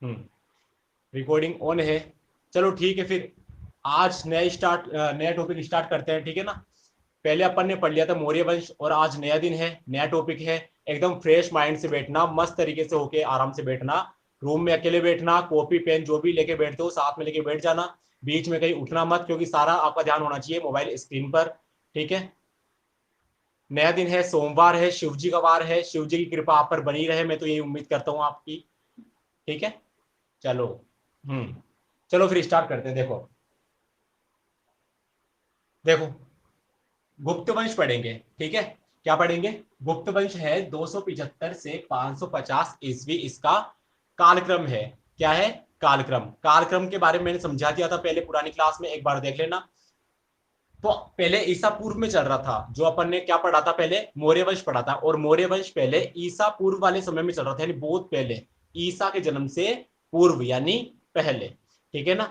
Recording on है। चलो ठीक है, फिर आज नया टॉपिक स्टार्ट करते हैं, ठीक है ना। पहले अपन ने पढ़ लिया था मौर्य वंश, और आज नया दिन है, नया टॉपिक है। एकदम फ्रेश माइंड से बैठना, मस्त तरीके से होके आराम से बैठना। रूम में अकेले बैठना, कॉपी पेन जो भी लेके बैठते हो साथ में लेके बैठ जाना। बीच में कहीं उठना मत, क्योंकि सारा आपका ध्यान होना चाहिए मोबाइल स्क्रीन पर, ठीक है। नया दिन है, सोमवार है, शिव जी का वार है। शिव जी की कृपा आप पर बनी रहे, मैं तो यही उम्मीद करता हूँ आपकी, ठीक है। चलो चलो फिर स्टार्ट करते हैं। देखो देखो गुप्त वंश पढ़ेंगे, ठीक है। क्या पढ़ेंगे? गुप्त वंश है 275 से 550 ईस्वी, इसका कालक्रम है। क्या है? कालक्रम। कालक्रम के बारे में मैंने समझा दिया था पहले पुरानी क्लास में, एक बार देख लेना। तो पहले ईसा पूर्व में चल रहा था, जो अपन ने क्या पढ़ा था पहले, मौर्य वंश पढ़ा था। और मौर्य वंश पहले ईसा पूर्व वाले समय में चल रहा था, यानी बहुत पहले, ईसा के जन्म से पूर्व यानी पहले, ठीक है ना।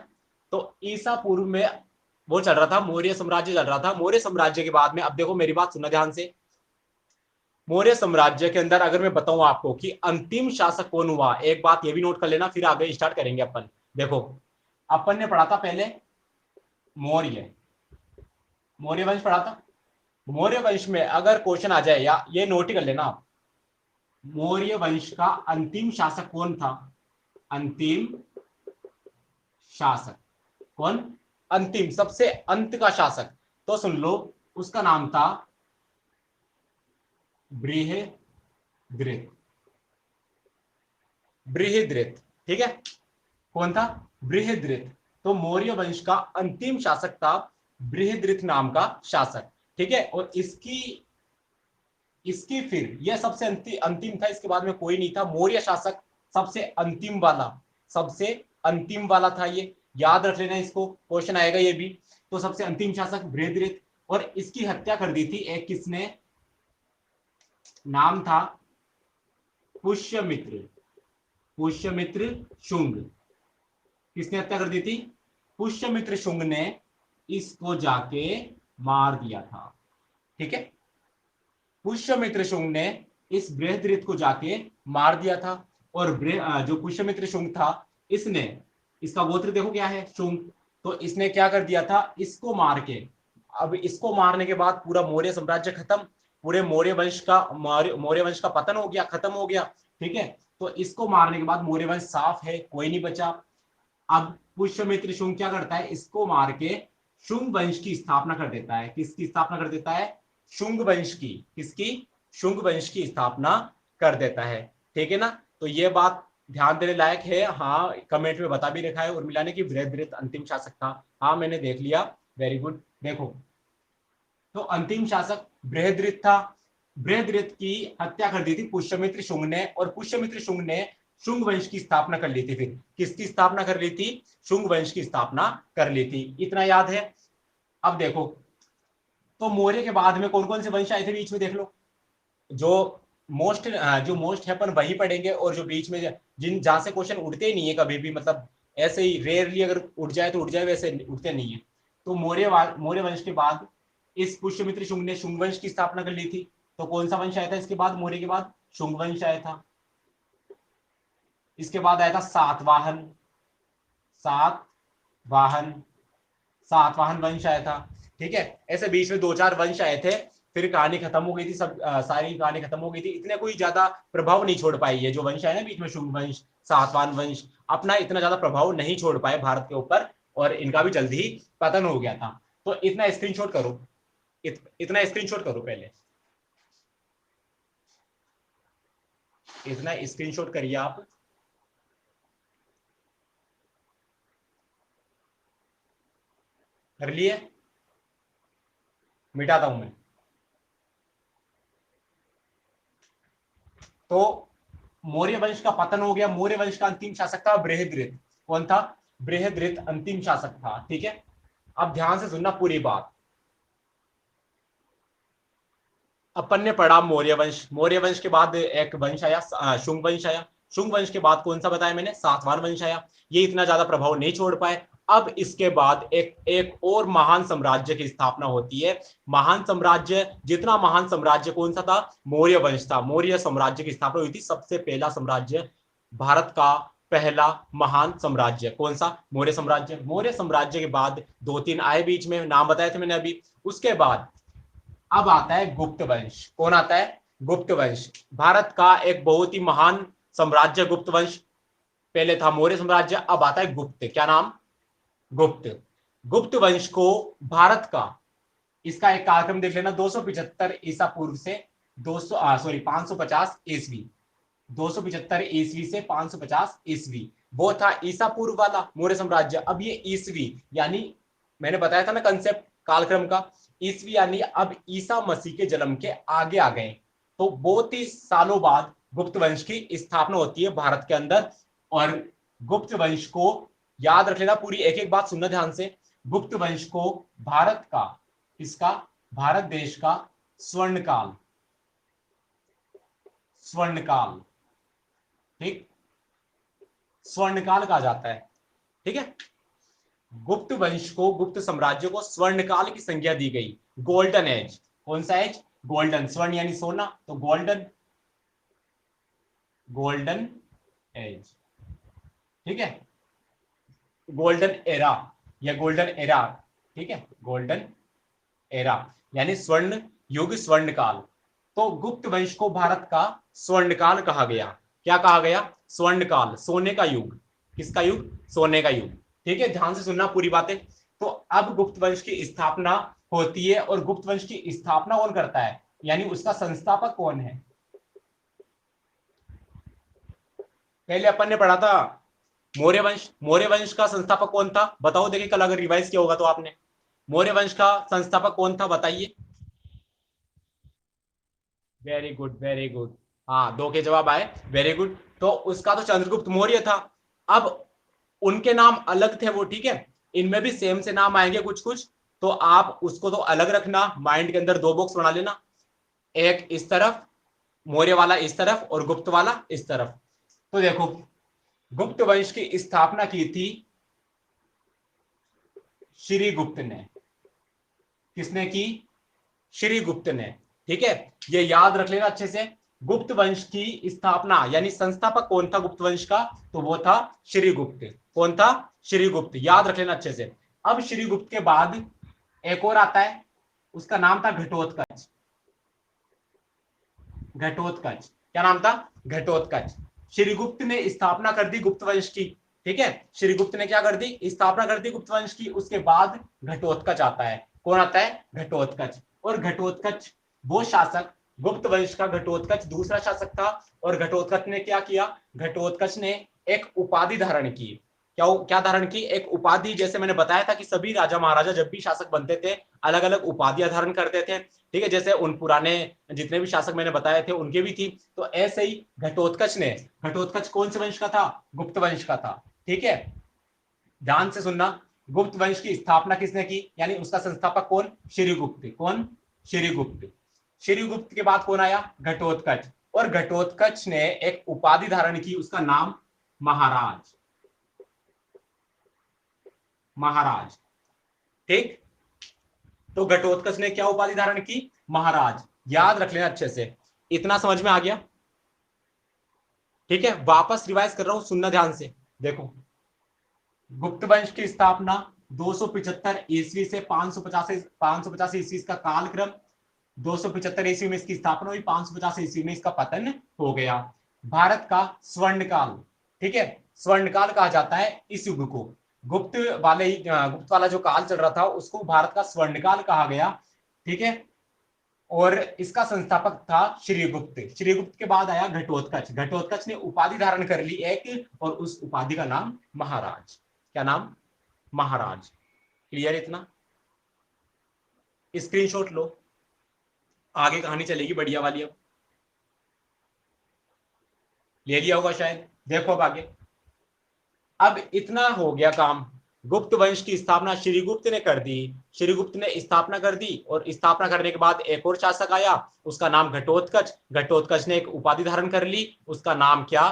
तो ईसा पूर्व में वो चल रहा था, मौर्य साम्राज्य चल रहा था। मौर्य साम्राज्य के बाद में, अब देखो मेरी बात सुनना ध्यान से। मौर्य साम्राज्य के अंदर अगर मैं बताऊं आपको कि अंतिम शासक कौन हुआ, एक बात ये भी नोट कर लेना, फिर आगे स्टार्ट करेंगे अपन। देखो अपन ने पढ़ा था पहले मौर्य, मौर्य वंश पढ़ा था। मौर्य वंश में अगर क्वेश्चन आ जाए, या ये नोट ही कर लेना आप, मौर्य वंश का अंतिम शासक कौन था? अंतिम शासक कौन? अंतिम, सबसे अंत का शासक, तो सुन लो, उसका नाम था बृहद्रथ। बृहद्रथ, ठीक है। कौन था? बृहद्रथ। तो मौर्य वंश का अंतिम शासक था बृहद्रथ नाम का शासक, ठीक है। और इसकी इसकी फिर यह सबसे अंतिम था, इसके बाद में कोई नहीं था। मौर्य शासक सबसे अंतिम वाला, सबसे अंतिम वाला था ये, याद रख लेना, इसको क्वेश्चन आएगा ये भी। तो सबसे अंतिम शासक बृहद्रथ, और इसकी हत्या कर दी थी एक किसने, नाम था पुष्यमित्र। पुष्यमित्र शुंग। किसने हत्या कर दी थी? पुष्यमित्र शुंग ने इसको जाके मार दिया था, ठीक है। पुष्यमित्र शुंग ने इस बृहद्रथ को जाके मार दिया था। और जो पुष्यमित्र शुंग था, इसने, इसका गोत्र देखो क्या है, शुंग। तो इसने क्या कर दिया था, इसको मार के, अब इसको मारने के बाद पूरा मौर्य साम्राज्य खत्म, पूरे मौर्य वंश का पतन हो गया, खत्म हो गया, ठीक है। तो इसको मारने के बाद मौर्य वंश साफ है, कोई नहीं बचा। अब पुष्यमित्र शुंग क्या करता है, इसको मार के शुंग वंश की स्थापना कर देता है। किसकी स्थापना कर देता है? शुंग वंश की। किसकी? शुंग वंश की स्थापना कर देता है, ठीक है ना। तो ये बात ध्यान देने लायक है। हाँ, कमेंट में बता भी रखा है उर्मिला ने कि बृहद्रथ अंतिम शासक था। हाँ मैंने देख लिया, वेरी गुड। देखो, तो अंतिम शासक बृहद्रथ था। बृहद्रथ की हत्या कर दी थी पुष्यमित्र शुंग ने, और पुष्यमित्र शुंग ने शुंग वंश की स्थापना कर ली थी। फिर किसकी स्थापना कर ली थी? शुंग वंश की स्थापना कर ली थी, इतना याद है। अब देखो, तो मौर्य के बाद में कौन कौन से वंश आए थे बीच में, देख लो। जो मोस्ट जो मोस्ट है अपन वही पढ़ेंगे, और जो बीच में जिन जहां से क्वेश्चन उड़ते ही नहीं है कभी भी, मतलब ऐसे ही रेयरली अगर उठ जाए तो उठ जाए, वैसे उठते नहीं है। तो मौर्य वंश के बाद इस पुष्यमित्र शुंग ने शुंग वंश की स्थापना कर ली थी। तो कौन सा वंश आया था इसके बाद, मौर्य के बाद? शुंग वंश आया था। इसके बाद आया था सातवाहन। सातवाहन सातवाहन वंश आया था, ठीक है। ऐसे बीच में दो चार वंश आए थे, फिर कहानी खत्म हो गई थी, सब सारी कहानी खत्म हो गई थी। इतने कोई ज्यादा प्रभाव नहीं छोड़ पाई है जो वंश है ना बीच में, शुंग वंश, सातवाहन वंश, अपना इतना ज्यादा प्रभाव नहीं छोड़ पाए भारत के ऊपर, और इनका भी जल्दी ही पतन हो गया था। तो इतना स्क्रीनशॉट करो, इतना स्क्रीनशॉट करो पहले, इतना स्क्रीनशॉट करिए आप। कर लिए? मिटाता हूं मैं। तो मौर्य वंश का पतन हो गया। मौर्य वंश का अंतिम शासक था बृहद्रथ। कौन था? बृहद्रथ अंतिम शासक था, ठीक है। अब ध्यान से सुनना पूरी बात। अपन ने पढ़ा मौर्य वंश, मौर्य वंश के बाद एक वंश आया, शुंग वंश आया। शुंग वंश के बाद कौन सा बताया मैंने? सातवाहन वंश आया। ये इतना ज्यादा प्रभाव नहीं छोड़ पाए। अब इसके बाद एक एक और महान साम्राज्य की स्थापना होती है। महान साम्राज्य, जितना महान साम्राज्य कौन सा था? मौर्य वंश था। मौर्य साम्राज्य की स्थापना हुई थी, सबसे पहला साम्राज्य भारत का पहला महान साम्राज्य। कौन सा? मौर्य साम्राज्य। मौर्य साम्राज्य के बाद दो तीन आए बीच में, नाम बताए थे मैंने अभी। उसके बाद अब आता है गुप्त वंश। कौन आता है? गुप्त वंश। भारत का एक बहुत ही महान साम्राज्य गुप्त वंश। पहले था मौर्य साम्राज्य, अब आता है गुप्त। क्या नाम? गुप्त। गुप्त वंश को भारत का, इसका एक कालक्रम देख लेना, 275 ईसा पूर्व से 550 ईस्वी। 275 ईस्वी से 550 ईस्वी, वो था ईसा पूर्व वाला मौर्य साम्राज्य। अब ये ईस्वी यानी मैंने बताया था ना कंसेप्ट कालक्रम का, ईस्वी यानी अब ईसा मसीह के जन्म के आगे आ गए। तो बहुत ही सालों बाद गुप्त वंश की स्थापना होती है भारत के अंदर। और गुप्त वंश को याद रख लेना, पूरी एक एक बात सुनना ध्यान से। गुप्त वंश को भारत का, इसका भारत देश का स्वर्णकाल, स्वर्णकाल, ठीक, स्वर्णकाल कहा जाता है। ठीक है, गुप्त वंश को, गुप्त साम्राज्य को स्वर्णकाल की संज्ञा दी गई, गोल्डन एज। कौन सा एज? गोल्डन। स्वर्ण यानी सोना, तो गोल्डन, गोल्डन एज। ठीक है, गोल्डन एरा या गोल्डन एरा। ठीक है, गोल्डन एरा यानी स्वर्ण युग, स्वर्ण काल। तो गुप्त वंश को भारत का स्वर्ण काल कहा गया। क्या कहा गया? स्वर्ण काल, सोने का युग। किसका युग? सोने का युग। ठीक है, ध्यान से सुनना पूरी बातें। तो अब गुप्त वंश की स्थापना होती है, और गुप्त वंश की स्थापना कौन करता है, यानी उसका संस्थापक कौन है? पहले अपन ने पढ़ा था मौर्य वंश। मौर्य वंश का संस्थापक कौन था? बताओ, देखिए कल अगर रिवाइज किया होगा तो आपने। मौर्य वंश का संस्थापक कौन था, बताइए। Very good, very good. हाँ, दो के जवाब आए, वेरी गुड। तो उसका तो चंद्रगुप्त मौर्य था। अब उनके नाम अलग थे वो, ठीक है, इनमें भी सेम से नाम आएंगे कुछ कुछ, तो आप उसको तो अलग रखना, माइंड के अंदर दो बॉक्स बना लेना, एक इस तरफ मौर्य वाला, इस तरफ, और गुप्त वाला इस तरफ। तो देखो, गुप्त वंश की स्थापना की थी श्रीगुप्त ने। किसने की? श्रीगुप्त ने। ठीक है, ये याद रख लेना अच्छे से। गुप्त वंश की स्थापना यानी संस्थापक कौन था गुप्त वंश का? तो वो था श्रीगुप्त। कौन था? श्रीगुप्त। याद रख लेना अच्छे से। अब श्रीगुप्त के बाद एक और आता है, उसका नाम था घटोत्कच। घटोत्कच। क्या नाम था? घटोत्कच। श्रीगुप्त ने स्थापना कर दी गुप्त वंश की। ठीक है, श्रीगुप्त ने क्या कर दी? स्थापना कर दी गुप्त वंश की। उसके बाद घटोत्कच आता है। कौन आता है? घटोत्कच। और घटोत्कच वो शासक, गुप्त वंश का घटोत्कच दूसरा शासक था। और घटोत्कच ने क्या किया? घटोत्कच ने एक उपाधि धारण की। क्या क्या धारण की? एक उपाधि। जैसे मैंने बताया था कि सभी राजा महाराजा जब भी शासक बनते थे अलग अलग उपाधियां धारण करते थे। ठीक है, जैसे उन पुराने जितने भी शासक मैंने बताए थे उनके भी थी। तो ऐसे ही घटोत्कच ने, घटोत्कच कौन से वंश का था? गुप्त वंश का था। ठीक है, ध्यान से सुनना। गुप्त वंश की स्थापना किसने की, यानी उसका संस्थापक कौन? श्रीगुप्त। कौन? श्रीगुप्त। श्रीगुप्त के बाद कौन आया? घटोत्कच। और घटोत्कच ने एक उपाधि धारण की, उसका नाम महाराज। महाराज। ठीक, तो घटोत्कच ने क्या उपाधि धारण की? महाराज। याद रख लेना अच्छे से। इतना समझ में आ गया? ठीक है, वापस रिवाइज कर रहा हूं, सुनना ध्यान से। देखो, गुप्त वंश की स्थापना 275 ईस्वी से 550 ईस्वी का कालक्रम। 275 ईस्वी में इसकी स्थापना हुई, 550 ईस्वी में इसका पतन हो गया। भारत का स्वर्णकाल, ठीक है, स्वर्णकाल कहा जाता है इस युग को। गुप्त गुप्त वाला जो काल चल रहा था उसको भारत का स्वर्णकाल कहा गया। ठीक है, और इसका संस्थापक था श्रीगुप्त। श्रीगुप्त के बाद आया घटोत्कच। घटोत्कच ने उपाधि धारण कर ली एक, और उस उपाधि का नाम महाराज। क्या नाम? महाराज। क्लियर इतना? स्क्रीनशॉट लो, आगे कहानी चलेगी बढ़िया वाली। अब ले लिया होगा शायद, देखो अब आगे। अब इतना हो गया काम, गुप्त वंश की स्थापना श्रीगुप्त ने कर दी। श्रीगुप्त ने स्थापना कर दी, और स्थापना करने के बाद एक और शासक आया, उसका नाम घटोत्कच। घटोत्कच ने एक उपाधि धारण कर ली, उसका नाम क्या?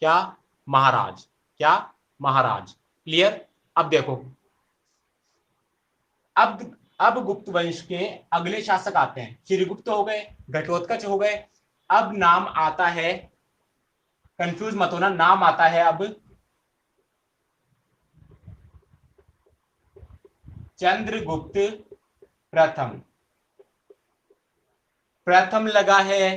क्या? महाराज। क्या? महाराज। क्लियर? अब देखो, अब गुप्त वंश के अगले शासक आते हैं। श्रीगुप्त हो गए, घटोत्कच हो गए, अब नाम आता है कंफ्यूज मत होना, नाम आता है अब चंद्रगुप्त प्रथम। प्रथम लगा है,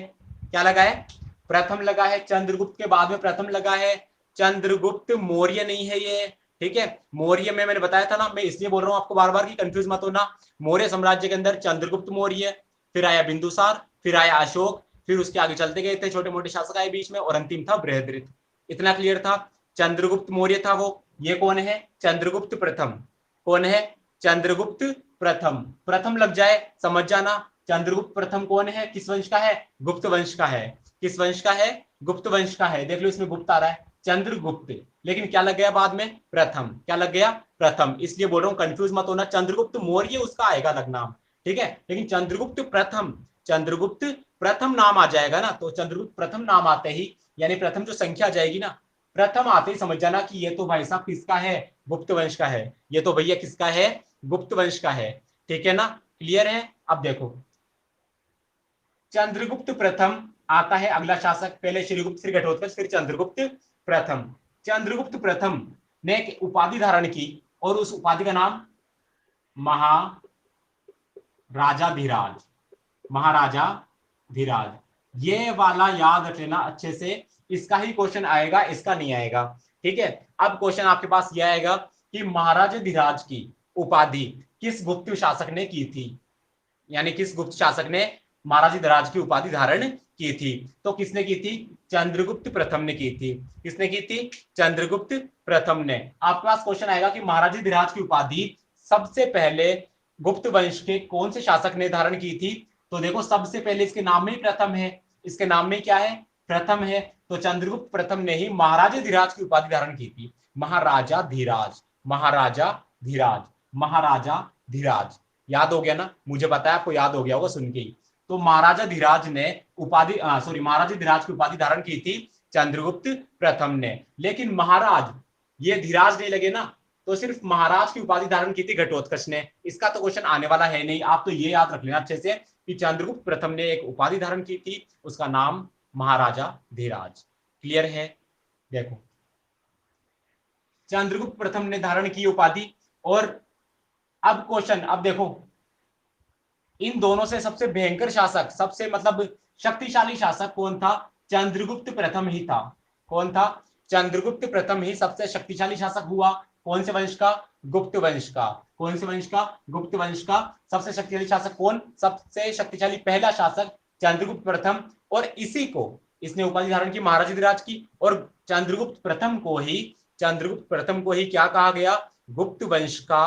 क्या लगा है? प्रथम लगा है। चंद्रगुप्त के बाद में प्रथम लगा है। चंद्रगुप्त मौर्य नहीं है ये, ठीक है। मौर्य में मैंने बताया था ना, मैं इसलिए बोल रहा हूं आपको बार बार कि कंफ्यूज मत होना। मौर्य साम्राज्य के अंदर चंद्रगुप्त मौर्य, फिर आया बिंदुसार, फिर आया अशोक, फिर उसके आगे चलते गए थे छोटे मोटे शासक आए बीच में, और अंतिम था बृहद्रथ। इतना क्लियर था। चंद्रगुप्त मौर्य था वो। ये कौन है? चंद्रगुप्त प्रथम। कौन है? चंद्रगुप्त प्रथम। प्रथम लग जाए समझ जाना। चंद्रगुप्त प्रथम कौन है? किस वंश का है? गुप्त वंश का है। किस वंश का है? गुप्त वंश का है। देख लो इसमें गुप्त आ रहा है, चंद्रगुप्त, लेकिन क्या लग गया बाद में? प्रथम। क्या लग गया? प्रथम। इसलिए बोल रहा हूं कंफ्यूज मत होना, चंद्रगुप्त मौर्य उसका आएगा अलग नाम, ठीक है, लेकिन चंद्रगुप्त प्रथम, चंद्रगुप्त प्रथम नाम आ जाएगा ना, तो चंद्रगुप्त प्रथम नाम आते ही, यानी प्रथम जो संख्या आ जाएगी ना, प्रथम आते ही समझ जाना कि ये तो भाई साहब किसका है? गुप्त वंश का है। ये तो भैया किसका है? गुप्त वंश का है। ठीक है ना? क्लियर है? अब देखो, चंद्रगुप्त प्रथम आता है अगला शासक, पहले श्रीगुप्त, फिर घटोत्कच, फिर चंद्रगुप्त प्रथम। चंद्रगुप्त प्रथम ने एक उपाधि धारण की, और उस उपाधि का नाम महाराजा धीराज, महाराजा धीराज। ये वाला याद रख लेना अच्छे से, इसका ही क्वेश्चन आएगा, इसका नहीं आएगा, ठीक है। अब क्वेश्चन आपके पास यह आएगा कि महाराजा धीराज की उपाधि किस गुप्त शासक ने की थी, यानी किस गुप्त शासक ने महाराजा धीराज की उपाधि धारण की थी? तो किसने की थी? चंद्रगुप्त प्रथम ने की थी। किसने की थी? चंद्रगुप्त प्रथम ने। आपके पास क्वेश्चन आएगा कि महाराजा धीराज की उपाधि सबसे पहले गुप्त वंश के कौन से शासक ने धारण की थी? तो देखो, सबसे पहले इसके नाम में ही प्रथम है, इसके नाम में क्या है? प्रथम है। तो चंद्रगुप्त प्रथम ने ही महाराजा धीराज की उपाधि धारण की थी। महाराजा धीराज, महाराजा धीराज, महाराजा धीराज। याद हो गया ना? मुझे पता है आपको याद हो गया होगा सुन के ही। तो महाराजा धीराज ने उपाधि सॉरी महाराजा धीराज की उपाधि धारण की थी चंद्रगुप्त प्रथम ने। लेकिन महाराज, ये धीराज नहीं लगे ना, तो सिर्फ महाराज की उपाधि धारण की थी घटोत्कच ने। इसका तो क्वेश्चन आने वाला है नहीं, आप तो ये याद रख लेना अच्छे से कि चंद्रगुप्त प्रथम ने एक उपाधि धारण की थी, उसका नाम महाराजा धीराज। क्लियर है? देखो, चंद्रगुप्त प्रथम ने धारण की उपाधि। और अब क्वेश्चन, अब देखो, इन दोनों से सबसे भयंकर शासक, सबसे मतलब शक्तिशाली शासक कौन था? चंद्रगुप्त प्रथम ही था। कौन था? चंद्रगुप्त प्रथम ही सबसे शक्तिशाली शासक हुआ। कौन से वंश का? गुप्त वंश का। कौन से वंश का? गुप्त वंश का। सबसे शक्तिशाली शासक कौन? सबसे शक्तिशाली पहला शासक चंद्रगुप्त प्रथम। और इसी को, इसने उपाधि धारण की महाराजा धीराज की, और चंद्रगुप्त प्रथम को ही, चंद्रगुप्त प्रथम को ही क्या कहा गया? गुप्त वंश का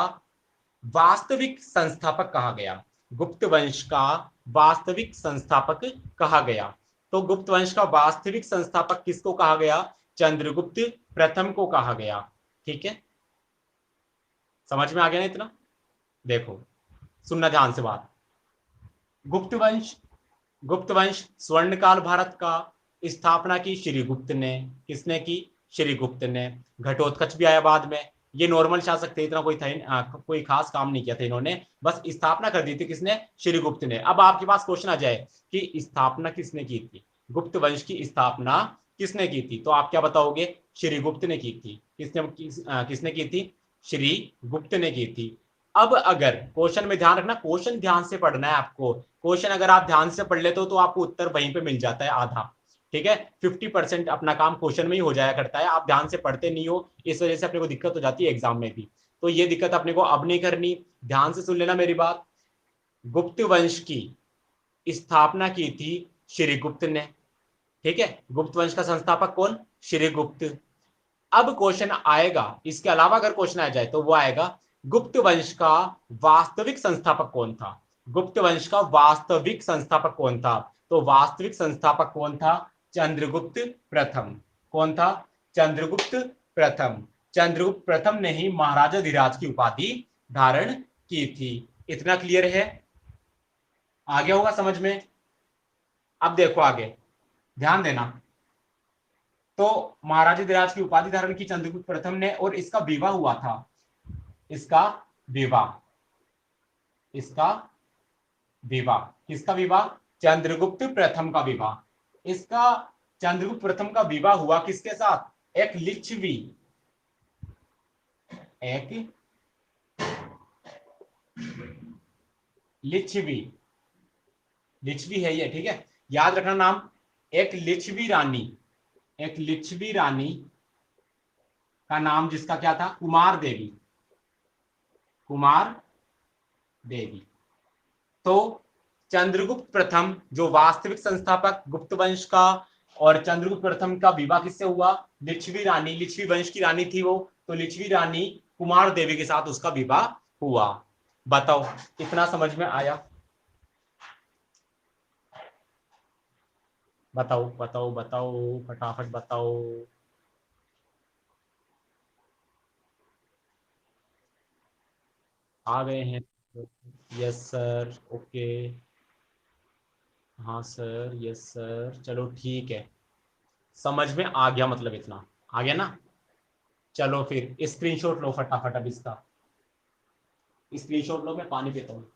वास्तविक संस्थापक कहा गया। गुप्त वंश का वास्तविक संस्थापक कहा गया। तो गुप्त वंश का वास्तविक संस्थापक किसको कहा गया? चंद्रगुप्त प्रथम को कहा गया। ठीक है, समझ में आ गया ना इतना? देखो, सुनना ध्यान से बात। गुप्त वंश, गुप्त वंश स्वर्णकाल भारत का स्थापना की श्रीगुप्त ने। किसने की? श्रीगुप्त ने। घटोत्कच भी आया बाद में। ये नॉर्मल शासक थे, इतना कोई था, कोई खास काम नहीं किया था इन्होंने, बस स्थापना कर दी थी। किसने? श्रीगुप्त ने। अब आपके पास क्वेश्चन आ जाए कि स्थापना किसने की थी, गुप्त वंश की स्थापना किसने की थी? तो आप क्या बताओगे? श्रीगुप्त ने की थी। किसने की थी? श्रीगुप्त ने की थी। अब अगर क्वेश्चन में ध्यान रखना, क्वेश्चन ध्यान से पढ़ना है आपको। क्वेश्चन अगर आप ध्यान से पढ़ लेते हो तो आपको उत्तर वहीं पे मिल जाता है आधा, ठीक है। 50% अपना काम क्वेश्चन में ही हो जाया करता है, आप ध्यान से पढ़ते नहीं हो, इस वजह से अपने को दिक्कत हो जाती है एग्जाम में भी। तो ये दिक्कत अपने को अब नहीं करनी, ध्यान से सुन लेना मेरी बात। गुप्त वंश की स्थापना की थी श्रीगुप्त ने, ठीक है। गुप्त वंश का संस्थापक कौन? श्रीगुप्त। अब क्वेश्चन आएगा, इसके अलावा अगर क्वेश्चन आ जाए तो वो आएगा, गुप्त वंश का वास्तविक संस्थापक कौन था? गुप्त वंश का वास्तविक संस्थापक कौन था? तो वास्तविक संस्थापक कौन था? चंद्रगुप्त प्रथम। कौन था? चंद्रगुप्त प्रथम। चंद्रगुप्त प्रथम ने ही महाराजा धीराज की उपाधि धारण की थी। इतना क्लियर है? आ गया होगा समझ में? अब देखो आगे, ध्यान देना। तो महाराजा धीराज की उपाधि धारण की चंद्रगुप्त प्रथम ने, और इसका विवाह हुआ था। इसका विवाह, इसका विवाह, किसका विवाह? चंद्रगुप्त प्रथम का विवाह। इसका चंद्रगुप्त प्रथम का विवाह हुआ किसके साथ? एक लिच्छवी, एक लिच्छवी, लिच्छवी है ये, ठीक है, याद रखना नाम। एक लिच्छवी रानी, एक लिच्छवी रानी का नाम जिसका क्या था? कुमार देवी, कुमार देवी। तो चंद्रगुप्त प्रथम जो वास्तविक संस्थापक गुप्त वंश का, और चंद्रगुप्त प्रथम का विवाह किससे हुआ? लिच्छवी रानी, लिच्छवी वंश की रानी थी वो, तो लिच्छवी रानी कुमार देवी के साथ उसका विवाह हुआ। बताओ कितना समझ में आया? बताओ बताओ बताओ, फटाफट बताओ। आ गए हैं? Yes sir, okay. हाँ सर, यस सर, चलो ठीक है, समझ में आ गया, मतलब इतना आ गया ना। चलो फिर स्क्रीनशॉट लो फटाफट, अब इसका स्क्रीनशॉट लो, मैं पानी पीता हूँ।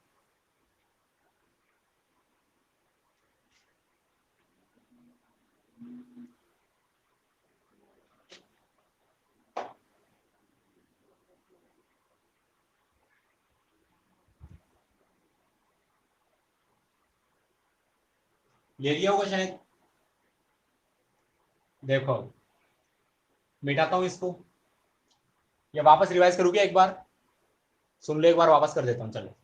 ले लिया होगा शायद। देखो मिटाता हूँ इसको, या वापस रिवाइज करूँ क्या एक बार? सुन लो एक बार, वापस कर देता हूँ, चलो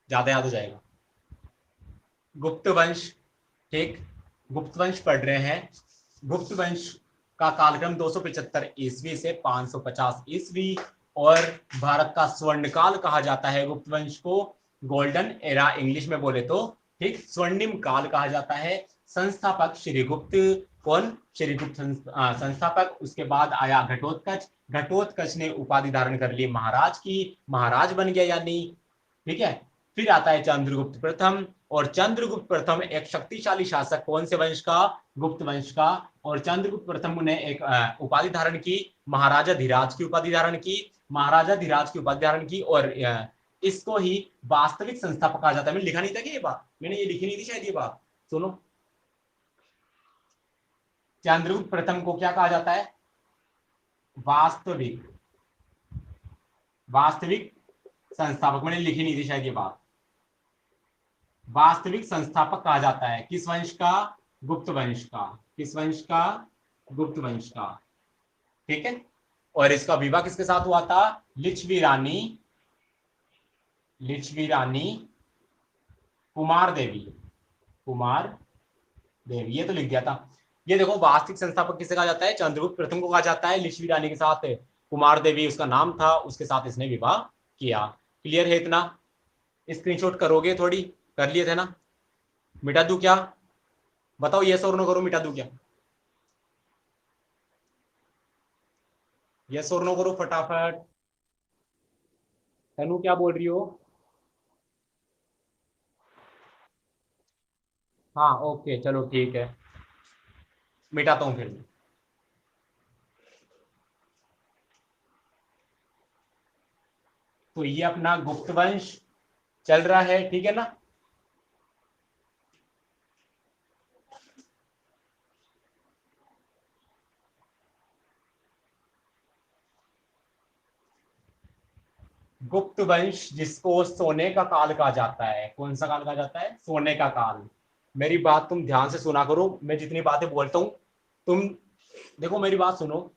ज्यादा याद हो जाएगा। गुप्त वंश, ठीक, गुप्त वंश पढ़ रहे हैं। गुप्त वंश का कालक्रम 275 ईस्वी से 550 ईस्वी, और भारत का स्वर्णकाल कहा जाता है गुप्त वंश को, गोल्डन एरा इंग्लिश में बोले तो, ठीक, स्वर्णिम काल कहा जाता है। संस्थापक श्रीगुप्त, कौन? श्रीगुप्त संस्थापक। उसके बाद आया घटोत्कच, घटोत्कच ने उपाधि धारण कर ली महाराज की, महाराज बन गया यानी, ठीक है। फिर आता है चंद्रगुप्त प्रथम, और चंद्रगुप्त प्रथम एक शक्तिशाली शासक, कौन से वंश का? गुप्त वंश का। और चंद्रगुप्त प्रथम ने एक उपाधि धारण की, महाराजा धीराज की उपाधि धारण की, महाराजा धीराज की उपाधि धारण की, और इसको ही वास्तविक संस्थापक कहा जाता है। मैंने लिखा नहीं था कि ये बात, मैंने ये लिखी नहीं थी शायद ये बात, सुनो। चंद्रगुप्त प्रथम को क्या कहा जाता है? वास्तविक, वास्तविक संस्थापक, मैंने लिखी नहीं थी शायद ये बात। वास्तविक संस्थापक कहा जाता है किस वंश का? गुप्त वंश का। किस वंश का? गुप्त वंश का, ठीक है। और इसका विवाह किसके साथ हुआ था? लिच्छवी रानी, लिच्छवी रानी कुमार देवी, कुमार देवी, ये तो लिख दिया था। ये देखो वास्तविक संस्थापक किसे कहा जाता है? चंद्रगुप्त प्रथम को कहा जाता है, लिच्छवी रानी के साथ कुमार देवी उसका नाम था, उसके साथ इसने विवाह किया। क्लियर है इतना? स्क्रीनशॉट करोगे? थोड़ी कर लिए थे ना? मिटा दूं क्या? बताओ, यस और नो करो, मिटा दूं क्या? यस और नो करो फटाफट। तनु क्या बोल रही हो? हाँ ओके, चलो ठीक है, मिटाता हूँ फिर मैं। तो ये अपना गुप्त वंश चल रहा है, ठीक है ना? गुप्त वंश जिसको सोने का काल कहा जाता है, कौन सा काल कहा जाता है? सोने का काल। मेरी बात तुम ध्यान से सुना करो, मैं जितनी बातें बोलता हूँ तुम देखो, मेरी बात सुनो।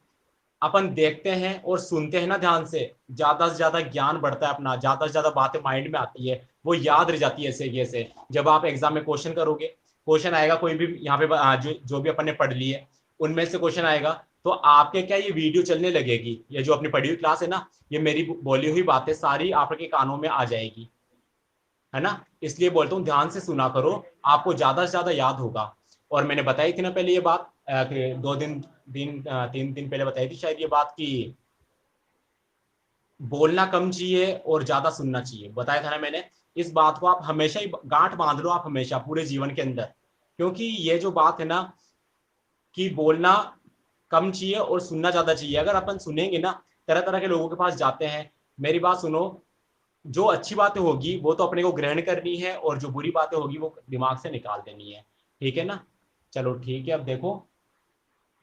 अपन देखते हैं और सुनते हैं ना ध्यान से ज्यादा ज्ञान बढ़ता है अपना, ज्यादा से ज्यादा बातें माइंड में आती है, वो याद रह जाती है ऐसे ऐसे। जब आप एग्जाम में क्वेश्चन करोगे, क्वेश्चन आएगा कोई भी यहाँ पे जो भी अपन ने पढ़ ली है उनमें से क्वेश्चन आएगा, तो आपके क्या ये वीडियो चलने लगेगी, ये जो अपनी पढ़ी हुई क्लास है ना, ये मेरी बोली हुई बातें सारी आपके कानों में आ जाएगी, है ना? इसलिए बोलता हूँ ध्यान से सुना करो, आपको ज्यादा से ज्यादा याद होगा। और मैंने बताई थी ना पहले ये बात, कि 3 दिन पहले बताई थी शायद ये बात, कि बोलना कम चाहिए और ज्यादा सुनना चाहिए, बताया था ना मैंने। इस बात को आप हमेशा ही गांठ बांध लो, आप हमेशा पूरे जीवन के अंदर, क्योंकि ये जो बात है ना, कि बोलना कम चाहिए और सुनना ज्यादा चाहिए। अगर अपन सुनेंगे ना, तरह तरह के लोगों के पास जाते हैं, मेरी बात सुनो, जो अच्छी बातें होगी वो तो अपने को ग्रहण करनी है, और जो बुरी बातें होगी वो दिमाग से निकाल देनी है, ठीक है ना? चलो ठीक है, अब देखो,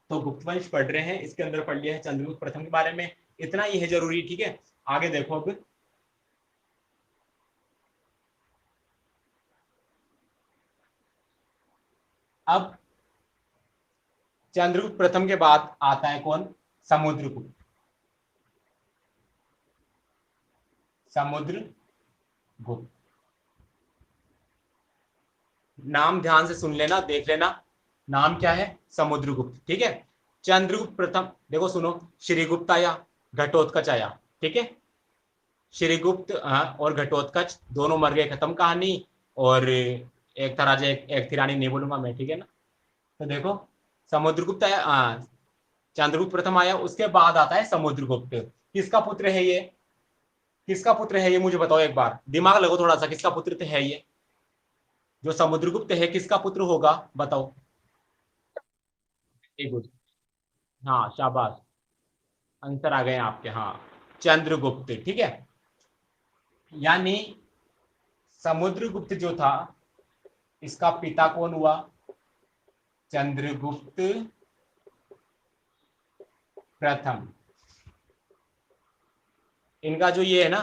तो गुप्त वंश पढ़ रहे हैं, इसके अंदर पढ़ लिया है चंद्रगुप्त प्रथम के बारे में, इतना ही है जरूरी, ठीक है। आगे देखो अब चंद्रगुप्त प्रथम के बाद आता है कौन? समुद्रगुप्त। समुद्रगुप्त, नाम ध्यान से सुन लेना, देख लेना, नाम क्या है? समुद्रगुप्त, ठीक है। चंद्रगुप्त प्रथम, देखो सुनो, श्रीगुप्त आया, घटोत्कच आया, ठीक है। श्रीगुप्त और घटोत्कच दोनों मर गए, खत्म कहानी। और एक था राजा, एक थी रानी, नहीं बोलूंगा मैं, ठीक है ना। तो देखो, समुद्रगुप्त आया, चंद्रगुप्त प्रथम आया, उसके बाद आता है समुद्रगुप्त। किसका पुत्र है ये? किसका पुत्र है ये, मुझे बताओ एक बार, दिमाग लगो थोड़ा सा, किसका पुत्र तो है ये? जो समुद्रगुप्त है, किसका पुत्र होगा, बताओ। एक गुड, हाँ शाबाश, आंसर आ गए आपके, हाँ, चंद्रगुप्त, ठीक है। यानी समुद्रगुप्त जो था, इसका पिता कौन हुआ? चंद्रगुप्त प्रथम। इनका जो ये है ना,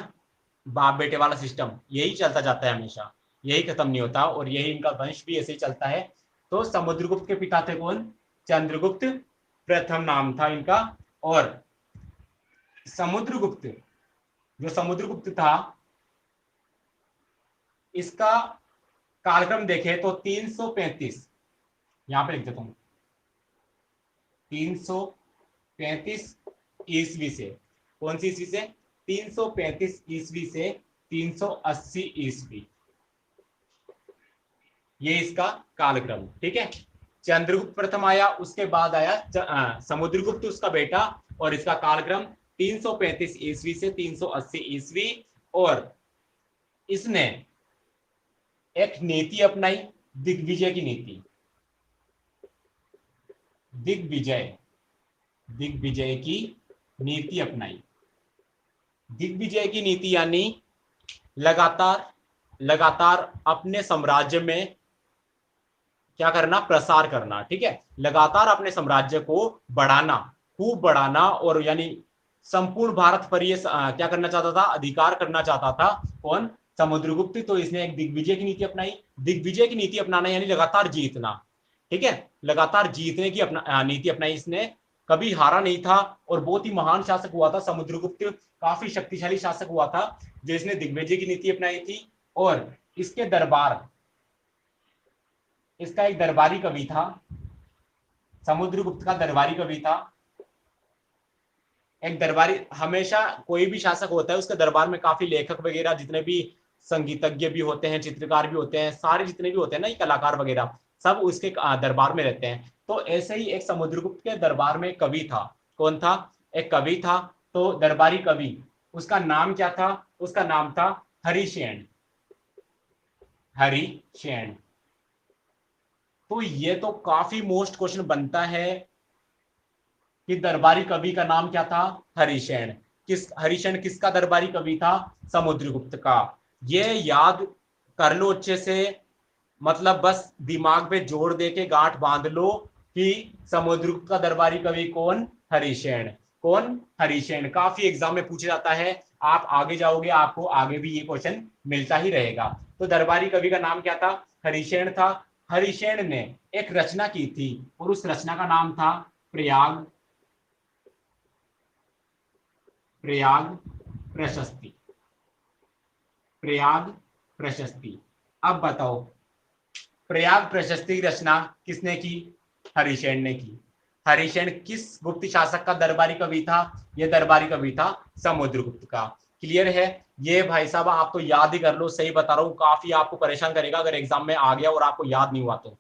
बाप बेटे वाला सिस्टम, यही चलता जाता है हमेशा, यही खत्म नहीं होता, और यही इनका वंश भी ऐसे ही चलता है। तो समुद्रगुप्त के पिता थे कौन? चंद्रगुप्त प्रथम नाम था इनका। और समुद्रगुप्त, जो समुद्रगुप्त था, इसका कालक्रम देखें तो 335, यहां पे लिख देता हूं, 335 ईस्वी से, कौन सी ईस्वी से? 335 ईस्वी से 380 ईस्वी, ये इसका कालक्रम, ठीक है। चंद्रगुप्त प्रथम आया, उसके बाद आया समुद्रगुप्त उसका बेटा, और इसका कालक्रम 335 ईस्वी से 380 ईस्वी। और इसने एक नीति अपनाई, दिग्विजय की नीति। दिग्विजय, दिग्विजय की नीति अपनाई। दिग्विजय की नीति यानी लगातार लगातार अपने साम्राज्य में क्या करना? प्रसार करना, ठीक है। लगातार अपने साम्राज्य को बढ़ाना, खूब बढ़ाना, और यानी संपूर्ण भारत पर ये क्या करना चाहता था? अधिकार करना चाहता था। कौन? समुद्रगुप्त। तो इसने एक दिग्विजय की नीति अपनाई। दिग्विजय की नीति अपनाना यानी लगातार जीतना, ठीक है, लगातार जीतने की नीति अपनाई इसने। कभी हारा नहीं था, और बहुत ही महान शासक हुआ था समुद्रगुप्त, काफी शक्तिशाली शासक हुआ था, जो इसने दिग्विजय की नीति अपनाई थी। और इसके दरबार, इसका एक दरबारी कवि था, समुद्रगुप्त का दरबारी कवि था। एक दरबारी, हमेशा कोई भी शासक होता है उसके दरबार में काफी लेखक वगैरह, जितने भी संगीतज्ञ भी होते हैं, चित्रकार भी होते हैं, सारे जितने भी होते हैं ना, ये कलाकार वगैरह, सब उसके दरबार में रहते हैं। तो ऐसे ही एक समुद्रगुप्त के दरबार में कवि था। कौन था? एक कवि था, तो दरबारी कवि, उसका नाम क्या था? उसका नाम था हरिशेन। हरिशेन। तो ये तो काफी मोस्ट क्वेश्चन बनता है कि दरबारी कवि का नाम क्या था? हरिशेन। हरिशेन किसका दरबारी कवि था? समुद्रगुप्त का। ये याद कर लो अच्छे से, मतलब बस दिमाग पे जोर दे के गांठ बांध लो कि समुद्रगुप्त का दरबारी कवि कौन? हरिशेन। कौन? हरिशेन। काफी एग्जाम में पूछा जाता है, आप आगे जाओगे आपको आगे भी ये क्वेश्चन मिलता ही रहेगा। तो दरबारी कवि का नाम क्या था? हरिशेन था। हरिशेन ने एक रचना की थी, और उस रचना का नाम था प्रयाग, प्रयाग प्रशस्ति। प्रयाग प्रशस्ति। अब बताओ, प्रयाग प्रशस्ति की रचना किसने की? हरिशेन ने की। हरिशेन किस गुप्त शासक का दरबारी कवि था? यह दरबारी कवि था समुद्रगुप्त का। क्लियर है? ये भाई साहब आप तो याद ही कर लो, सही बता रहा हूं, काफी आपको परेशान करेगा अगर एग्जाम में आ गया और आपको याद नहीं हुआ तो,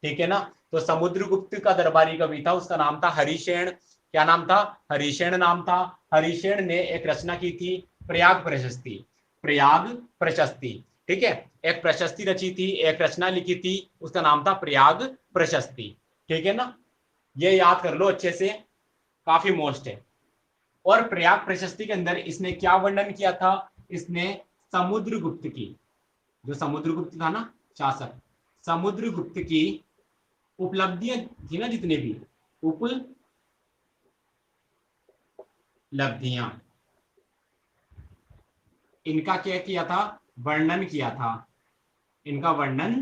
ठीक है ना। तो समुद्रगुप्त का दरबारी कवि था, उसका नाम था हरिशेन। क्या नाम था? हरिशेन नाम था। हरिशेन ने एक रचना की थी, प्रयाग प्रशस्ति। प्रयाग प्रशस्ति, ठीक है। एक प्रशस्ति रची थी, एक रचना लिखी थी, उसका नाम था प्रयाग प्रशस्ति, ठीक है ना। ये याद कर लो अच्छे से, काफी मोस्ट है। और प्रयाग प्रशस्ति के अंदर इसने क्या वर्णन किया था? इसने समुद्रगुप्त की, जो समुद्रगुप्त था ना शासक, समुद्रगुप्त की उपलब्धियां थी ना जितने भी उपलब्धियां, इनका क्या किया था, वर्णन किया था, इनका वर्णन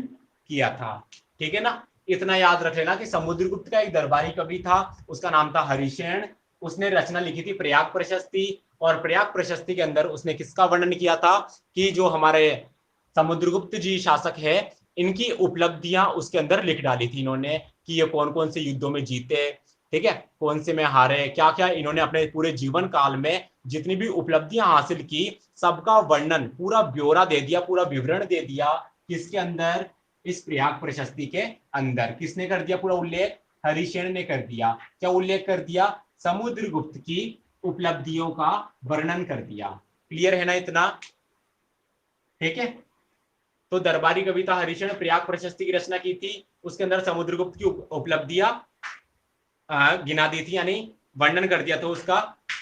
किया था। ठीक है ना, इतना याद रख लेना कि समुद्रगुप्त का एक दरबारी कवि था, उसका नाम था हरिशेन। उसने रचना लिखी थी प्रयाग प्रशस्ति, और प्रयाग प्रशस्ति के अंदर उसने किसका वर्णन किया था कि जो हमारे समुद्रगुप्त जी शासक है, इनकी उपलब्धियां उसके अंदर लिख डाली थी इन्होंने, कि ये कौन कौन से युद्धों में जीते, ठीक है, कौन से में हारे, क्या क्या इन्होंने अपने पूरे जीवन काल में जितनी भी उपलब्धियां हासिल की, सबका वर्णन, पूरा ब्यौरा दे दिया, पूरा विवरण दे दिया। किसके अंदर, इस प्रयाग प्रशस्ति के अंदर। किसने कर दिया पूरा उल्लेख, हरिशेन ने कर दिया। क्या उल्लेख कर दिया, समुद्रगुप्त की उपलब्धियों का वर्णन कर दिया। क्लियर है ना इतना, ठीक है। तो दरबारी कविता हरिशेन प्रयाग प्रशस्ति की रचना की थी, उसके अंदर समुद्रगुप्त की उपलब्धियां गिना दी थी, यानी वर्णन कर दिया था उसका।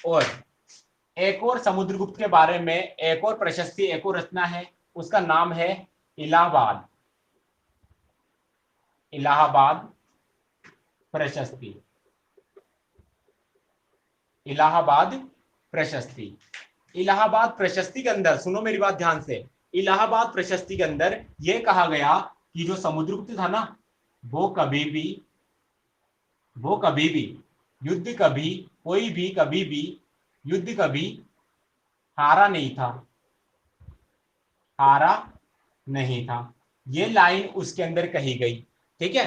और एक और समुद्रगुप्त के बारे में एक और प्रशस्ति, एक और रचना है, उसका नाम है इलाहाबाद, इलाहाबाद प्रशस्ति, इलाहाबाद प्रशस्ति। इलाहाबाद प्रशस्ति के अंदर सुनो मेरी बात ध्यान से, इलाहाबाद प्रशस्ति के अंदर यह कहा गया कि जो समुद्रगुप्त था ना, वो कभी भी, वो कभी भी युद्ध, कभी कोई भी कभी भी युद्ध कभी हारा नहीं था, हारा नहीं था। ये लाइन उसके अंदर कही गई, ठीक है।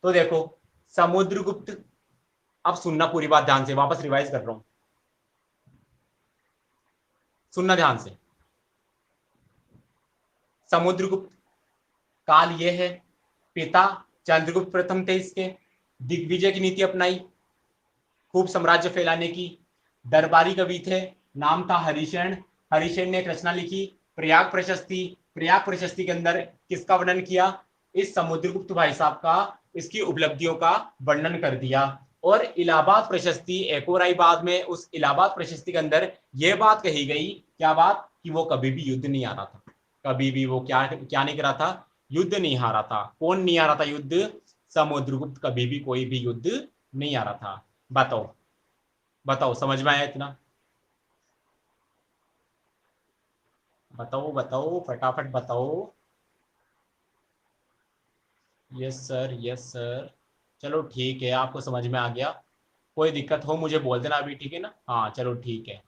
तो देखो समुद्रगुप्त, अब सुनना पूरी बात ध्यान से, वापस रिवाइज कर रहा हूं, सुनना ध्यान से। समुद्रगुप्त काल ये है, पिता चंद्रगुप्त प्रथम थे, इसके दिग्विजय की नीति अपनाई, खूब साम्राज्य फैलाने की। दरबारी कवि थे, नाम था हरिशेन। हरिशेन ने एक रचना लिखी प्रयाग प्रशस्ति। प्रयाग प्रशस्ति के अंदर किसका वर्णन किया, इस समुद्रगुप्त भाई साहब का, इसकी उपलब्धियों का वर्णन कर दिया। और इलाहाबाद प्रशस्ति एक और आई बाद में, उस इलाहाबाद प्रशस्ति के अंदर यह बात कही गई, क्या बात, कि वो कभी भी युद्ध नहीं हारा था, कभी भी वो क्या क्या नहीं करा था, युद्ध नहीं हारा था। कौन नहीं हारा था युद्ध, समुद्रगुप्त कभी भी कोई भी युद्ध नहीं हारा था। बताओ, बताओ समझ में आया इतना, बताओ बताओ फटाफट बताओ। Yes sir, yes sir. चलो ठीक है, आपको समझ में आ गया। कोई दिक्कत हो मुझे बोल देना अभी, ठीक है ना, हाँ चलो ठीक है,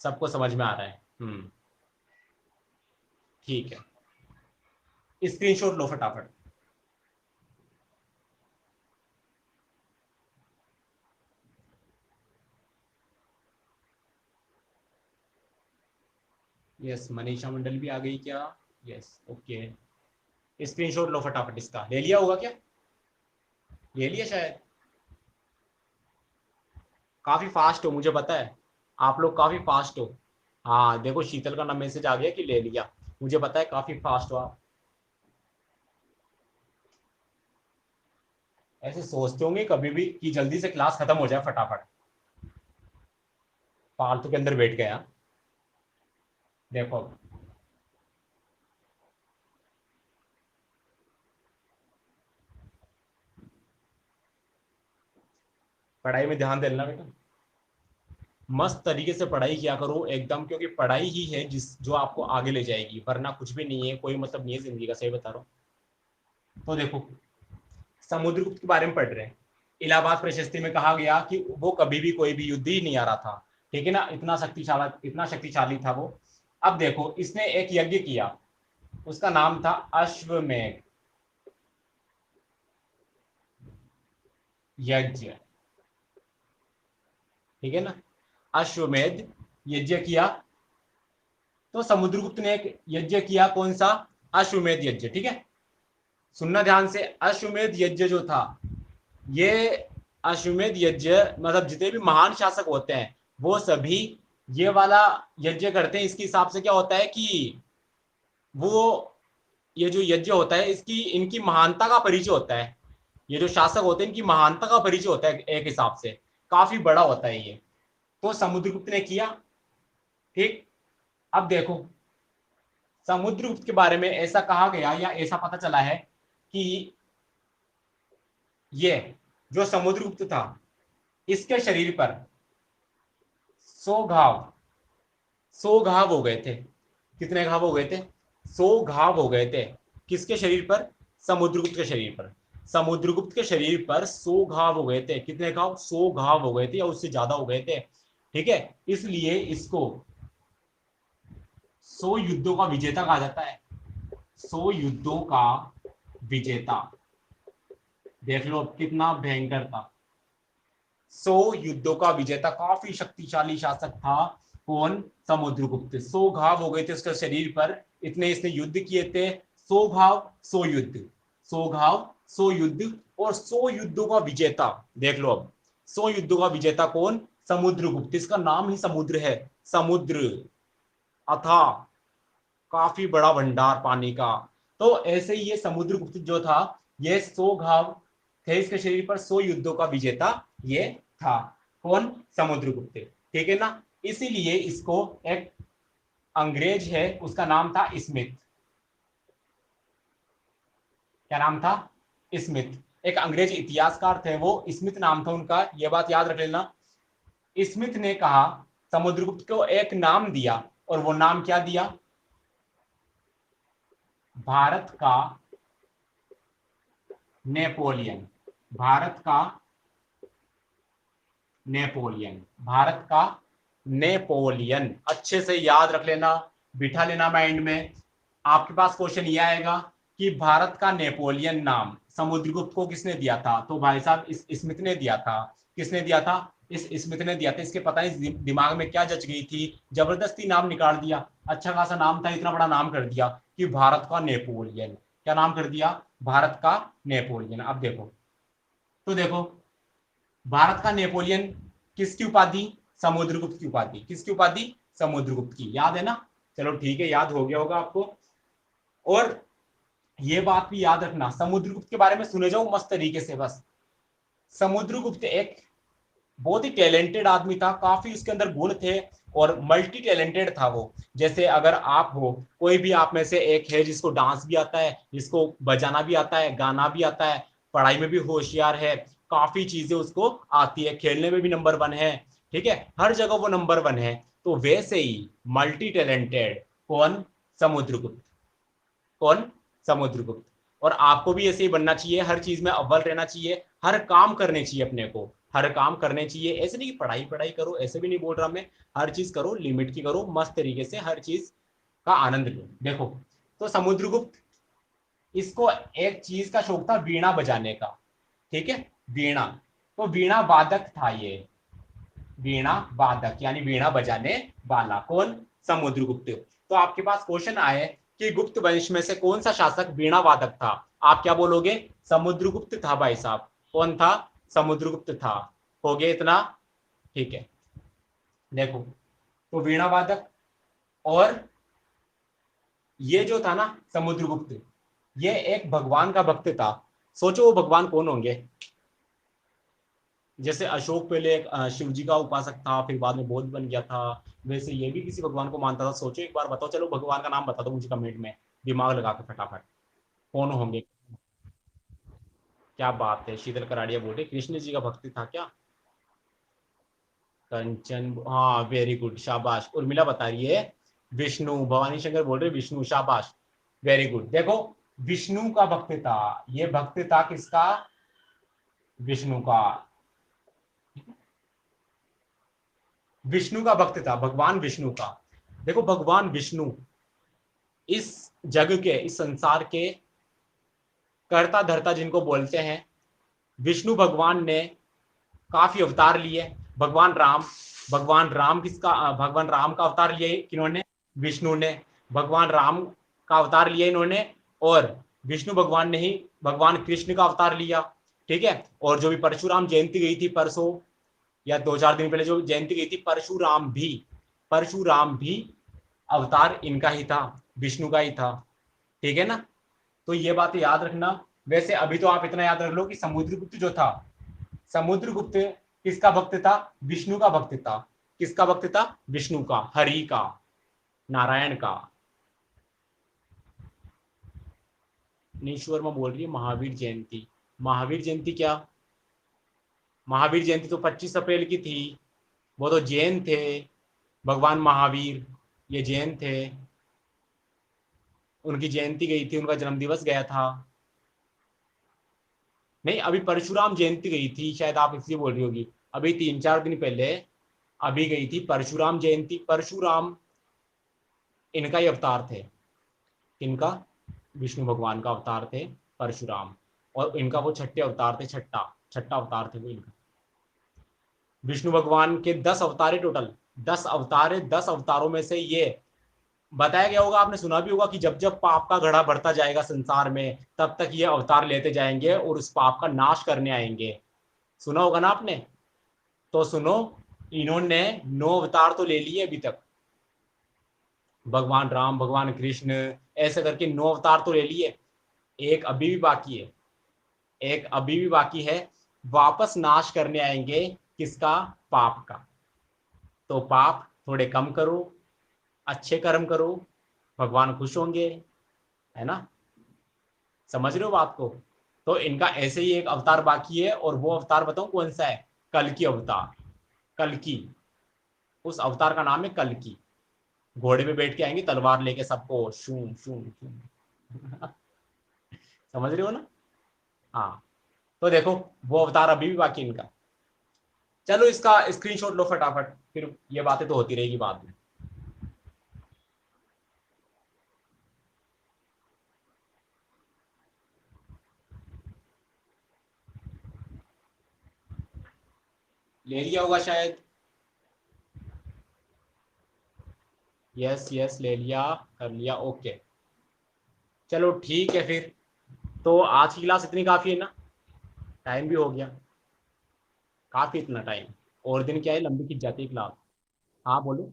सबको समझ में आ रहा है। ठीक है, स्क्रीनशॉट लो फटाफट। यस, मनीषा मंडल भी आ गई क्या, यस ओके। स्क्रीनशॉट लो फटाफट, इसका ले लिया होगा क्या, ले लिया शायद। काफी फास्ट हो मुझे पता है, आप लोग काफी फास्ट हो। हाँ देखो शीतल का ना मैसेज आ गया कि ले लिया, मुझे पता है काफी फास्ट हो आप। ऐसे सोचते होंगे कभी भी कि जल्दी से क्लास खत्म हो जाए फटाफट, फालतू के अंदर बैठ गया। देखो पढ़ाई में ध्यान देना बेटा, मस्त तरीके से पढ़ाई किया करो एकदम, क्योंकि पढ़ाई ही है जिस जो आपको आगे ले जाएगी, वरना कुछ भी नहीं है, कोई मतलब नहीं है जिंदगी का, सही बता रहा हूँ। तो देखो समुद्रगुप्त के बारे में पढ़ रहे हैं, इलाहाबाद प्रशस्ति में कहा गया कि वो कभी भी कोई भी युद्ध ही नहीं आ रहा था, ठीक है ना, इतना शक्तिशाली था वो। अब देखो इसने एक यज्ञ किया, उसका नाम था अश्वमेध यज्ञ, ठीक है ना, अश्वमेध यज्ञ किया। तो समुद्रगुप्त ने एक यज्ञ किया, कौन सा, अश्वमेध यज्ञ, ठीक है। सुनना ध्यान से, अश्वमेध यज्ञ जो था, ये अश्वमेध यज्ञ, मतलब जितने भी महान शासक होते हैं वो सभी ये वाला यज्ञ करते हैं। इसके हिसाब से क्या होता है कि वो, ये जो यज्ञ होता है इसकी, इनकी महानता का परिचय होता है। ये जो शासक होते हैं इनकी महानता का परिचय होता है, एक हिसाब से काफी बड़ा होता है ये। तो समुद्रगुप्त ने किया, ठीक। अब देखो समुद्रगुप्त के बारे में ऐसा कहा गया या ऐसा पता चला है कि ये जो समुद्रगुप्त था, इसके शरीर पर 100 घाव, 100 घाव हो गए थे। कितने घाव हो गए थे? 100 घाव हो गए थे। किसके शरीर पर? समुद्रगुप्त के शरीर पर। समुद्रगुप्त के शरीर पर 100 घाव हो गए थे। कितने घाव? 100 घाव हो गए थे या उससे ज्यादा हो गए थे। ठीक है, इसलिए इसको 100 युद्धों का विजेता कहा जाता है। 100 युद्धों का विजेता। देख लो कितना भयंकर था। 100 युद्धों का विजेता, काफी शक्तिशाली शासक था। कौन? समुद्रगुप्त। 100 घाव हो गए थे उसके शरीर पर, इतने इसने युद्ध किए थे। 100 घाव, 100 युद्ध। 100 घाव, 100 युद्ध, और 100 युद्धों का विजेता। देख लो अब, 100 युद्धों का विजेता कौन? समुद्रगुप्त। इसका नाम ही समुद्र है, समुद्र, अथा, काफी बड़ा भंडार पानी का। तो ऐसे ही ये समुद्रगुप्त जो था, ये 100 घाव थे इसके शरीर पर, 100 युद्धों का विजेता ये था। कौन? समुद्रगुप्त। ठीक है ना। इसीलिए इसको एक अंग्रेज है, उसका नाम था स्मिथ। क्या नाम था? स्मिथ। एक अंग्रेज इतिहासकार थे वो, स्मिथ नाम था उनका, ये बात याद रख लेना। स्मिथ ने कहा, समुद्रगुप्त को एक नाम दिया, और वो नाम क्या दिया? भारत का नेपोलियन। भारत का नेपोलियन। भारत का नेपोलियन। अच्छे से याद रख लेना, बिठा लेना माइंड में। आपके पास क्वेश्चन ये आएगा कि भारत का नेपोलियन नाम समुद्रगुप्त को किसने दिया था? तो भाई साहब इस स्मिथ ने दिया था। किसने दिया था? इस स्मिथ ने दिया था। इसके पता नहीं दिमाग में क्या जच गई थी, जबरदस्ती नाम निकाल दिया। अच्छा खासा नाम था, इतना बड़ा नाम कर दिया कि भारत का नेपोलियन। क्या नाम कर दिया? भारत का नेपोलियन। अब देखो, तो देखो, भारत का नेपोलियन किसकी उपाधि? समुद्रगुप्त की उपाधि। किसकी उपाधि? समुद्रगुप्त की। याद है ना? चलो ठीक है, याद हो गया होगा आपको। और ये बात भी याद रखना, समुद्रगुप्त के बारे में सुने जाओ मस्त तरीके से बस। समुद्रगुप्त एक बहुत ही टैलेंटेड आदमी था, काफी उसके अंदर गुण थे, और मल्टी टैलेंटेड था वो। जैसे अगर आप हो, कोई भी आप में से एक है जिसको डांस भी आता है, जिसको बजाना भी आता है, गाना भी आता है, पढ़ाई में भी होशियार है, काफी चीजें उसको आती है, खेलने में भी नंबर 1 है, ठीक है, हर जगह वो नंबर 1 है। तो वैसे ही मल्टी टैलेंटेड कौन? समुद्रगुप्त। कौन? समुद्रगुप्त। और आपको भी ऐसे ही बनना चाहिए, हर चीज में अव्वल रहना चाहिए, हर काम करने चाहिए अपने को, हर काम करने चाहिए। ऐसे नहीं कि पढ़ाई पढ़ाई करो, ऐसे भी नहीं बोल रहा मैं। हर चीज करो, लिमिट की करो, मस्त तरीके से हर चीज का आनंद लो। देखो, तो समुद्रगुप्त, इसको एक चीज का शौक था, वीणा बजाने का। ठीक है, वीणा। तो वीणा वादक था ये। वीणा वादक यानी वीणा बजाने वाला। कौन? समुद्रगुप्त। तो आपके पास क्वेश्चन आए कि गुप्त वंश में से कौन सा शासक वीणा वादक था, आप क्या बोलोगे? समुद्रगुप्त था भाई साहब। कौन था? समुद्रगुप्त था। हो गया इतना? ठीक है, देखो, तो वीणा वादक, और ये जो था ना समुद्रगुप्त, ये एक भगवान का भक्त था। सोचो वो भगवान कौन होंगे? जैसे अशोक पहले एक शिव जी का उपासक था, फिर बाद में बौद्ध बन गया था, वैसे ये भी किसी भगवान को मानता था। सोचो एक बार, बताओ, चलो भगवान का नाम बता दो मुझे कमेंट में, दिमाग लगा के फटाफट, कौन होंगे? क्या बात है, शीतल कराड़िया बोल रहे कृष्ण जी का भक्त था क्या? कंचन, हाँ वेरी गुड, शाबाश। उर्मिला बता रही है विष्णु। भवानी शंकर बोल रहे विष्णु, शाबाश, वेरी गुड। देखो, विष्णु का भक्त था। ये भक्त था किसका? विष्णु का। विष्णु का भक्त था, भगवान विष्णु का। देखो, भगवान विष्णु इस जग के, इस संसार के कर्ता धर्ता जिनको बोलते हैं, विष्णु भगवान ने काफी अवतार लिए। भगवान राम, भगवान राम किसका, भगवान राम का अवतार लिए किन्होंने? विष्णु ने। भगवान राम का अवतार लिया इन्होंने, और विष्णु भगवान ने ही भगवान कृष्ण का अवतार लिया। ठीक है, और जो भी परशुराम जयंती गई थी परसों, या 2-4 दिन पहले जो जयंती गई थी, परशुराम भी अवतार इनका ही था, विष्णु का ही था। ठीक है ना। तो ये बात याद रखना। वैसे अभी तो आप इतना याद रख लो कि समुद्रगुप्त जो था, समुद्रगुप्त किसका भक्त था? विष्णु का भक्त था। किसका भक्त था? विष्णु का, हरि का, नारायण का। नीश्वर में बोल रही है महावीर जयंती। महावीर जयंती क्या? महावीर जयंती तो 25 अप्रैल की थी। वो तो जैन थे। भगवान महावीर ये जैन थे। उनकी जयंती गई थी, उनका जन्म दिवस गया था। नहीं, अभी परशुराम जयंती गई थी, शायद आप इसलिए बोल रही होगी। अभी 3-4 दिन पहले अभी गई थी परशुराम जयंती। परशुराम इनका ही अवतार थे। इनका विष्णु भगवान का अवतार थे परशुराम। और इनका वो छठे अवतार थे, छठा छठा अवतार थे वो इनका। विष्णु भगवान के 10 अवतार है टोटल। 10 अवतार है। 10 अवतारों में से ये बताया गया होगा, आपने सुना भी होगा कि जब जब पाप का घड़ा बढ़ता जाएगा संसार में, तब तक ये अवतार लेते जाएंगे और उस पाप का नाश करने आएंगे। सुना होगा ना आपने? तो सुनो, इन्होंने 9 अवतार तो ले लिए अभी तक। भगवान राम, भगवान कृष्ण, ऐसे करके 9 अवतार तो ले लिए। एक अभी भी बाकी है। एक अभी भी बाकी है। वापस नाश करने आएंगे। किसका? पाप का। तो पाप थोड़े कम करो, अच्छे कर्म करो, भगवान खुश होंगे। है ना? समझ रहे हो बात को? तो इनका ऐसे ही एक अवतार बाकी है, और वो अवतार बताऊं कौन सा है? कल की अवतार। कल की। उस अवतार का नाम है कल की। घोड़े पे बैठ के आएंगे, तलवार लेके सबको शू शू शू। समझ रहे हो ना? हाँ। तो देखो, वो अवतार अभी भी बाकी इनका। चलो इसका स्क्रीनशॉट लो फटाफट, फिर ये बातें तो होती रहेगी बाद में। ले लिया होगा शायद। यस यस, ले लिया। कर लिया, ओके। चलो ठीक है फिर। तो आज की क्लास इतनी काफी है ना? टाइम भी हो गया काफी, इतना टाइम। और दिन क्या है, लंबी खिंच जाती है क्लास। हाँ बोलो।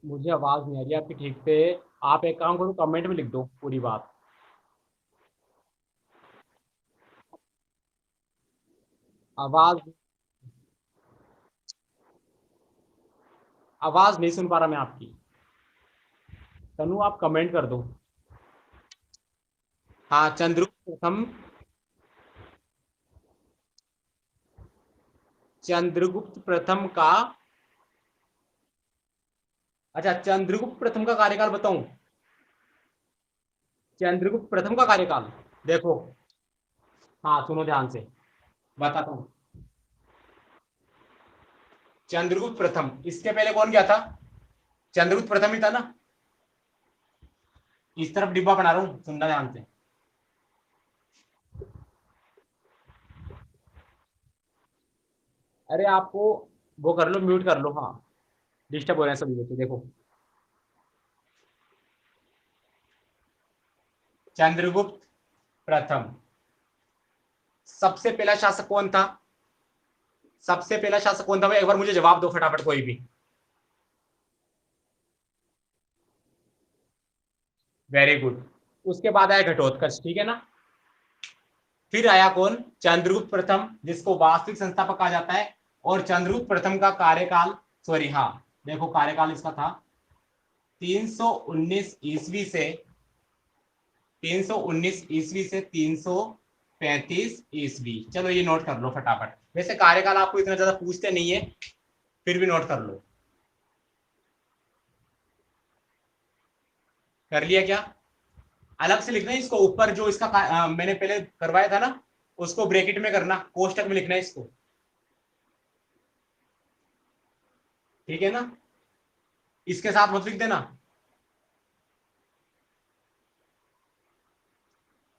मुझे आवाज नहीं आ रही आपकी ठीक से। आप एक काम करो, कमेंट में लिख दो पूरी बात। आवाज आवाज नहीं सुन पा रहा मैं आपकी। तनु आप कमेंट कर दो। हाँ, चंद्रगुप्त प्रथम। चंद्रगुप्त प्रथम का। अच्छा, चंद्रगुप्त प्रथम का कार्यकाल बताऊं? चंद्रगुप्त प्रथम का कार्यकाल देखो। हाँ सुनो ध्यान से, बताता हूँ। चंद्रगुप्त प्रथम, इसके पहले कौन गया था? चंद्रगुप्त प्रथम ही था ना? इस तरफ डिब्बा बना रहा हूँ, सुनना ध्यान से। अरे आपको वो कर लो, म्यूट कर लो। हाँ, डिस्टर्ब हो रहे हैं सभी बच्चे, देखो। चंद्रगुप्त प्रथम सबसे पहला शासक कौन था? सबसे पहला शासक कौन था भाई? एक बार मुझे जवाब दो फटाफट कोई भी। Very good. उसके बाद आया घटोत्कच, ठीक है ना? फिर आया कौन? चंद्रगुप्त प्रथम, जिसको वास्तविक संस्थापक कहा जाता है। और चंद्रगुप्त प्रथम का कार्यकाल, सॉरी हाँ, देखो कार्यकाल इसका था 319 ईस्वी से 319 ईस्वी से 335 ईस्वी। चलो ये नोट कर लो फटाफट। वैसे कार्यकाल आपको इतना ज्यादा पूछते नहीं है, फिर भी नोट कर लो। कर लिया क्या? अलग से लिखना है इसको, ऊपर जो इसका मैंने पहले करवाया था ना, उसको ब्रैकेट में करना, कोष्टक में लिखना है इसको। ठीक है ना? इसके साथ मत लिख देना।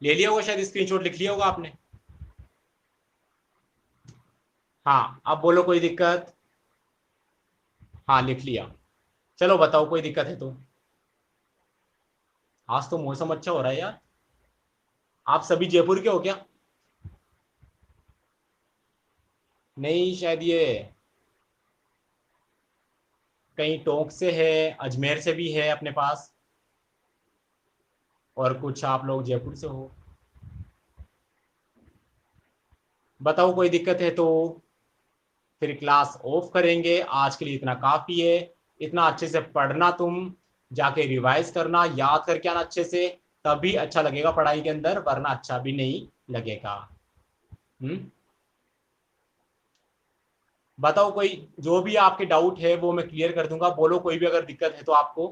ले लिया होगा शायद, स्क्रीनशॉट लिख लिया होगा आपने। हाँ, अब बोलो कोई दिक्कत? हाँ लिख लिया। चलो बताओ, कोई दिक्कत है तो। आज तो मौसम अच्छा हो रहा है यार। आप सभी जयपुर के हो क्या? नहीं, शायद ये कहीं टोंक से है, अजमेर से भी है अपने पास, और कुछ आप लोग जयपुर से हो। बताओ कोई दिक्कत है तो फिर क्लास ऑफ करेंगे। आज के लिए इतना काफी है। इतना अच्छे से पढ़ना तुम, जाके रिवाइज करना, याद करके आना अच्छे से। तभी अच्छा लगेगा पढ़ाई के अंदर, वरना अच्छा भी नहीं लगेगा। हम्म। बताओ कोई, जो भी आपके डाउट है वो मैं क्लियर कर दूंगा। बोलो कोई भी अगर दिक्कत है तो आपको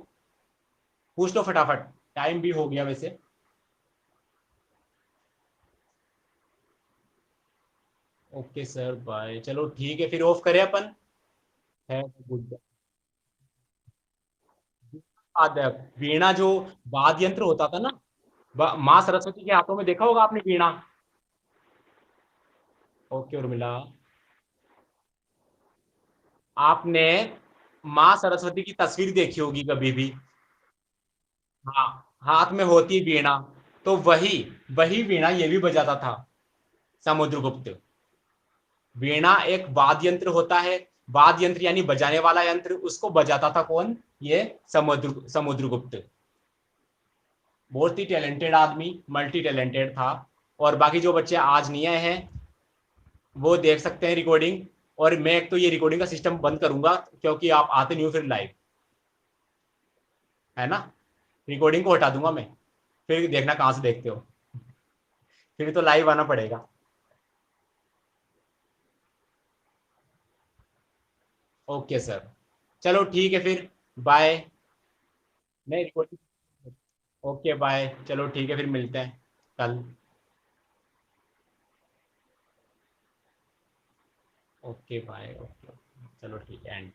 पूछ लो फटाफट, टाइम भी हो गया वैसे। ओके सर बाय, चलो ठीक है फिर, ऑफ करें अपन। है गुड। वीणा जो वाद्य यंत्र होता था ना, माँ सरस्वती के हाथों में देखा होगा आपने वीणा। ओके उर्मिला, आपने माँ सरस्वती की तस्वीर देखी होगी कभी भी। हाँ, हाथ में होती वीणा, तो वही वही वीणा ये भी बजाता था, समुद्रगुप्त। वीणा एक वाद्य यंत्र होता है, वाद्य यंत्र यानी बजाने वाला यंत्र, उसको बजाता था कौन? ये समुद्रगुप्त। बहुत ही टैलेंटेड आदमी, मल्टी टैलेंटेड था। और बाकी जो बच्चे आज नहीं आए हैं वो देख सकते हैं रिकॉर्डिंग। और मैं एक तो ये रिकॉर्डिंग का सिस्टम बंद करूंगा, क्योंकि आप आते नहीं हो फिर लाइव, है ना। रिकॉर्डिंग को हटा दूंगा मैं, फिर देखना कहाँ से देखते हो। फिर तो लाइव आना पड़ेगा। ओके सर, चलो ठीक है फिर, बाय। नहीं रिकॉर्डिंग। ओके बाय, चलो ठीक है फिर मिलते हैं कल। ओके बाय, ओके, चलो ठीक है एंड।